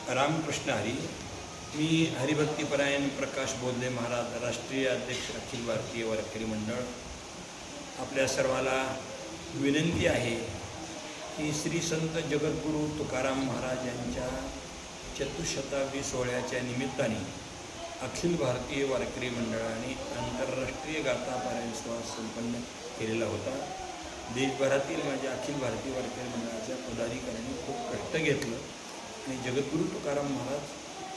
रामकृष्ण हरी. मी हरिभक्तीपरायण प्रकाश बोधले महाराज, राष्ट्रीय अध्यक्ष अखिल भारतीय वारकरी मंडळ. आपल्या सर्वाला विनंती आहे की श्री संत जगद्गुरू तुकाराम महाराज यांच्या चतुःशताब्दी सोहळ्याच्या निमित्ताने अखिल भारतीय वारकरी मंडळाने आंतरराष्ट्रीय गाथा पारायण सोहळा संपन्न केलेला होता. देशभरातील माझ्या अखिल भारतीय वारकरी मंडळाच्या पदाधिकाऱ्यांनी खूप कष्ट घेतलं आणि जगद्गुरू तुकाराम महाराज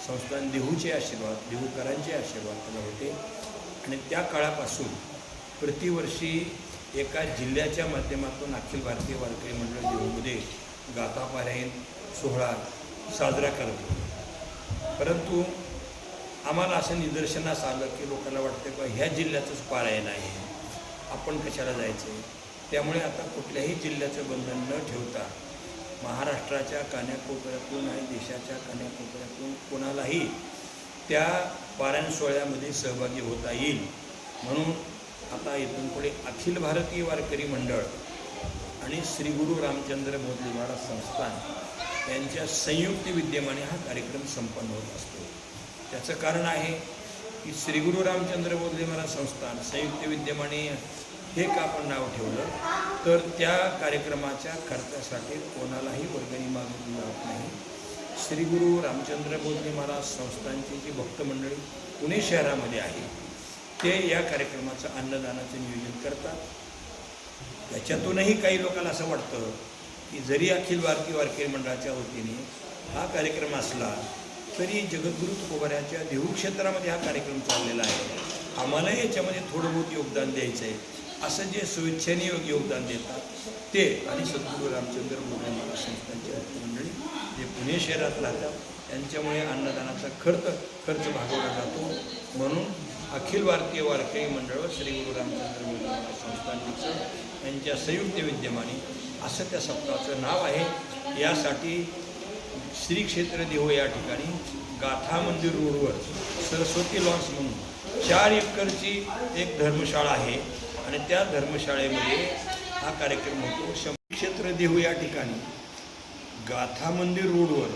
संस्थान देहूचे आशीर्वाद, देहूकरांचे आशीर्वाद त्याला होते. आणि त्या काळापासून प्रतिवर्षी एका जिल्ह्याच्या माध्यमातून अखिल भारतीय वारकरी मंडळ देहूमध्ये गाथा पारायण सोहळा साजरा करतो. परंतु आम्हाला असं निदर्शनास आलं की लोकांना वाटतं की ह्या जिल्ह्याचंच पारायण आहे, आपण कशाला जायचं. त्यामुळे आता कुठल्याही जिल्ह्याचं बंधन न ठेवता महाराष्ट्राच्या कान्याकोपऱ्यातून आणि देशाच्या कान्याकोपऱ्यातून कोणालाही त्या पारायण सोहळ्यामध्ये सहभागी होता येईल. म्हणून आता इथून पुढे अखिल भारतीय वारकरी मंडळ आणि श्री गुरु रामचंद्र बोधले महाराज संस्थान यांच्या संयुक्त विद्यमाने हा कार्यक्रम संपन्न होत असतो. त्याचं कारण आहे की श्री गुरु रामचंद्र बोधले महाराज संस्थान संयुक्त विद्यमाने हे का आपण नाव ठेवलं तर त्या कार्यक्रमाच्या खर्चासाठी कोणालाही वर्गणी मागितली जात नाही. श्री गुरु रामचंद्र बोधले महाराज संस्थानची जी भक्तमंडळी पुणे शहरामध्ये आहे ते या कार्यक्रमाचं अन्नदानाचं नियोजन करतात. त्याच्यातूनही काही लोकांना असं वाटतं की जरी अखिल भारतीय वारकरी मंडळाच्या वतीने हा कार्यक्रम असला तरी जगद्गुरू तुकोबारायांच्या देहू क्षेत्रामध्ये हा कार्यक्रम चाललेला आहे, आम्हाला याच्यामध्ये थोडं बहुत योगदान द्यायचं आहे असं जे स्वेच्छेने योगदान देतात ते आणि सद्गुरू रामचंद्र बोधले महाराज संस्थांची मंडळी जे पुणे शहरात राहतात यांच्यामुळे अन्नदानाचा खर्च भागवला जातो. म्हणून अखिल भारतीय वारकरी मंडळ श्री गुरु रामचंद्र बोधले महाराज संस्थान यांच्या संयुक्त विद्यमाने असं त्या सप्ताहाचं नाव आहे. यासाठी श्री क्षेत्र देहू या ठिकाणी गाथा मंदिर रोडवर सरस्वती लॉन्स म्हणून 4 एकरची एक धर्मशाळा आहे आणि त्या धर्मशाळेमध्ये हा कार्यक्रम होतो. श्री क्षेत्र देहू या ठिकाणी गाथा मंदिर रोडवर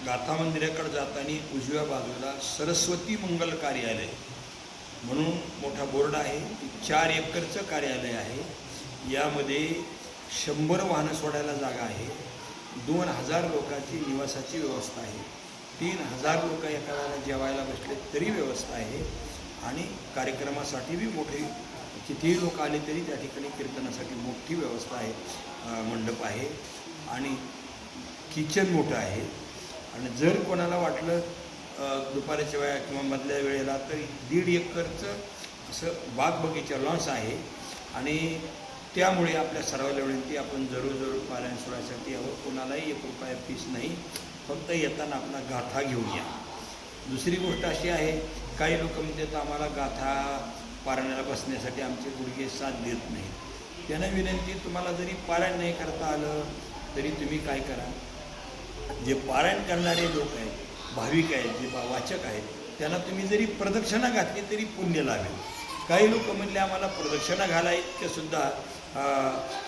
गाथा मंदिराकडे जाताना उजव्या बाजूला सरस्वती मंगल कार्यालय म्हणून मोठा बोर्ड आहे. 4 एकरचं कार्यालय आहे. यामध्ये 100 वाहनं सोडायला जागा आहे. 2000 लोकांची निवासाची व्यवस्था आहे. 3000 लोक एका वेळेला जेवायला बसले तरी व्यवस्था आहे. आणि कार्यक्रमासाठी बी मोठे कितीही लोक आले तरी त्या ठिकाणी कीर्तनासाठी मोठी व्यवस्था आहे. मंडप आहे आणि किचन मोठं आहे. आणि जर कोणाला वाटलं दुपारच्या वेळा किंवा मधल्या वेळेला तर 1.5 एकरचं असं बाग बगीचा लॉन्स आहे. आणि त्यामुळे आपल्या सर्वांना विनंती आपण जरूर पारायण सोहळ्यासाठी यावं. कोणालाही 1 रुपया फीस नाही, फक्त येताना आपला गाथा घेऊन या. दुसरी गोष्ट अशी आहे, काही लोक म्हणतात आम्हाला गाथा पारायणाला बसण्यासाठी आमचे गुडघे साथ देत नाही. त्यांना विनंती, तुम्हाला जरी पारायण नाही करता आलं तरी तुम्ही काय करा, जे पारायण करणारे लोक आहेत, भाविक आहेत, जे वाचक आहेत, त्यांना तुम्ही जरी प्रदक्षिणा घातली तरी पुण्य लाभेल. काही लोक म्हणले आम्हाला प्रदक्षिणा घाला इतकेसुद्धा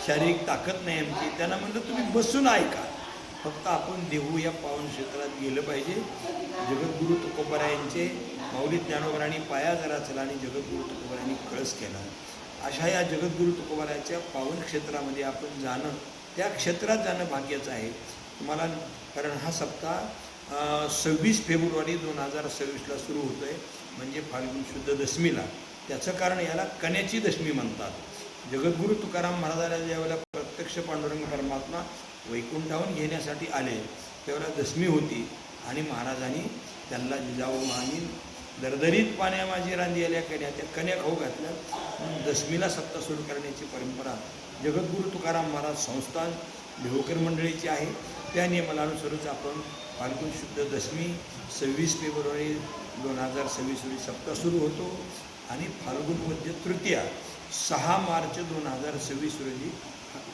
शारीरिक ताकद नाही आमची. त्यांना म्हणलं तुम्ही बसून ऐका. फक्त आपण देहू या पावन क्षेत्रात गेलं पाहिजे. जगद्गुरू तुकोबारायांचे माऊली ज्ञानोबारांनी पाया जरा चला आणि जगद्गुरू तुकोबारायांनी कळस केला. अशा या जगद्गुरू तुकोबारायांच्या पावन क्षेत्रामध्ये आपण जाणं, त्या क्षेत्रात जाणं भाग्याचं आहे तुम्हाला. कारण हा सप्ताह 26 फेब्रुवारी 2026ला सुरू होतो आहे, म्हणजे फाल्गुन शुद्ध दशमीला. त्याचं कारण याला कन्याची दशमी म्हणतात. जगद्गुरू तुकाराम महाराजांना ज्यावेळेला प्रत्यक्ष पांडुरंग परमात्मा वैकुंठाहून घेण्यासाठी आले त्यावेळेला दशमी होती आणि महाराजांनी त्यांना जिजाऊ आणि दरदरीत पाण्या माझी रांधी आल्या कन्या, त्या कन्या खाऊ घातल्या. म्हणून दशमीला सप्ताह सुरू करण्याची परंपरा जगद्गुरू तुकाराम महाराज संस्थान देहूकर मंडळीची आहे. त्या नियमानुसारच आपण फाल्गुन शुद्ध दशमी 26 फेब्रुवारी 2026 रोजी सप्ताह सुरू होतो आणि फाल्गुन मध्य तृतीया 6 मार्च 2026 रोजी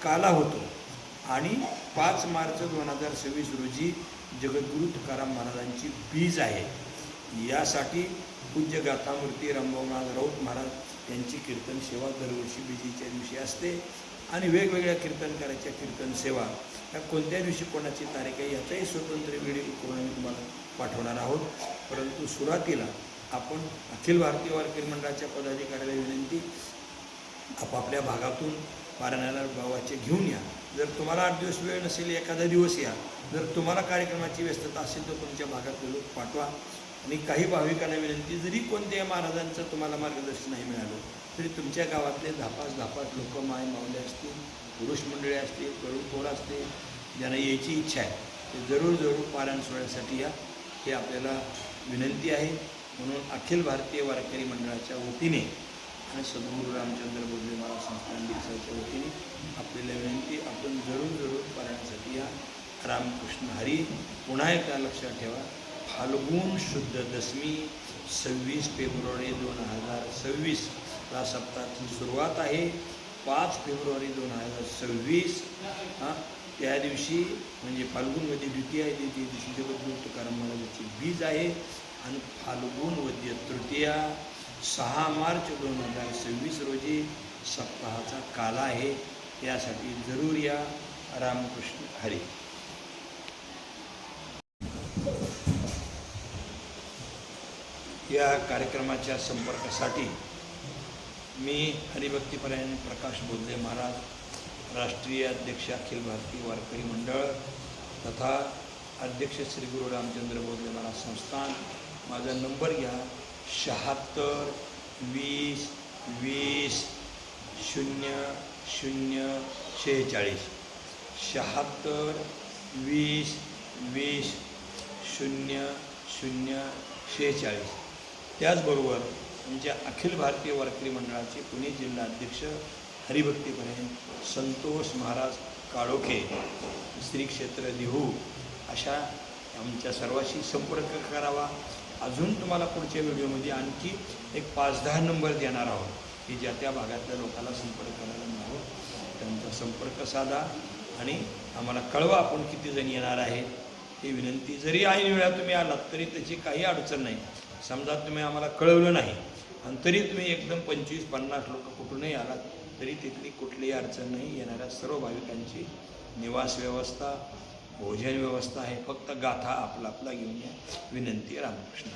काला होतो आणि 5 मार्च 2026 रोजी जगद्गुरू तुकाराम महाराजांची बीज आहे. यासाठी पूज्य गाथामूर्ती रामभाऊ महाराज राऊत महाराज यांची कीर्तन सेवा दरवर्षी बीजीच्या दिवशी असते आणि वेगवेगळ्या कीर्तनकाराच्या कीर्तन सेवा त्या कोणत्या दिवशी कोणाची तारीख आहे याचाही स्वतंत्र व्हिडिओ करून आम्ही तुम्हाला पाठवणार आहोत. परंतु सुरुवातीला आपण अखिल भारतीय वारकरी मंडळाच्या पदाधिकाऱ्याला विनंती, आपापल्या भागातून पारायणाला भावाचे घेऊन या. जर तुम्हाला 8 दिवस वेळ नसेल, एखादा दिवस या. जर तुम्हाला कार्यक्रमाची व्यस्तता असेल तर तुमच्या भागातले लोक पाठवा. आणि काही भाविकांना विनंती, जरी कोणत्याही महाराजांचं तुम्हाला मार्गदर्शन नाही मिळालं तरी तुमच्या गावातले 10-5 लोक माय माऊली असतील, पुरुष मंडळी असतील, तरुण पोर असतील, ज्यांना यायची इच्छा आहे ते जरूर पारायण सोहळ्यासाठी या, हे आपल्याला विनंती आहे. म्हणून अखिल भारतीय वारकरी मंडळाच्या वतीने आणि सद्गुरू रामचंद्र बोधले महाराज संस्थान दिवसाच्या वतीने आपल्याला विनंती, आपण जरूर पारायणासाठी या. रामकृष्ण हरी. पुन्हा एकदा लक्षात ठेवा, फाल्गुन शुद्ध दशमी 26 फेब्रुवारी 2026 ला सप्ताहाची सुरुवात आहे. 5 फेब्रुवारी 2026 त्या दिवशी म्हणजे फाल्गुनमध्ये द्वितीया आहे, द्वितीय दिवशी जगद्गुरू तुकाराम महाराजांची बीज आहे. आणि फाल्गुन वद्य तृतीया 6 मार्च 2026 रोजी सप्ताहाचा काल आहे. यासाठी जरूर या. रामकृष्ण हरी. या कार्यक्रमाच्या संपर्कासाठी मी हरिभक्तीपरायण प्रकाश बोधले महाराज, राष्ट्रीय अध्यक्ष अखिल भारतीय वारकरी मंडळ तथा अध्यक्ष श्री गुरु रामचंद्र बोधले महाराज संस्थान, माझा नंबर घ्या 76 20 20 00 46. 76 20 20 00 46. त्याचबरोबर आमच्या अखिल भारतीय वारकरी मंडळाचे पुणे जिल्हा अध्यक्ष हरिभक्तीपरायण संतोष महाराज काळोखे, श्री क्षेत्र देहू, अशा आमच्या सर्वांशी संपर्क करावा. अजून तुम्हाला पुढच्या व्हिडिओमध्ये आणखी एक 5-10 नंबर देणार आहोत की ज्या त्या भागातल्या लोकांना संपर्क करायला मिळावं. त्यांचा संपर्क साधा आणि आम्हाला कळवा आपण किती जण येणार आहे ही विनंती. जरी ऐन वेळा तुम्ही आलात तरी त्याची काही अडचण नाही. समजा तुम्ही आम्हाला कळवलं नाही आणि तरी तुम्ही एकदम 25-50 लोक कुठूनही आलात तरी तिथली कुठलीही अडचण नाही. येणाऱ्या सर्व भाविकांची निवास व्यवस्था, भोजन व्यवस्था आहे. फक्त गाथा आपला घेऊन या. विनंती. रामकृष्ण.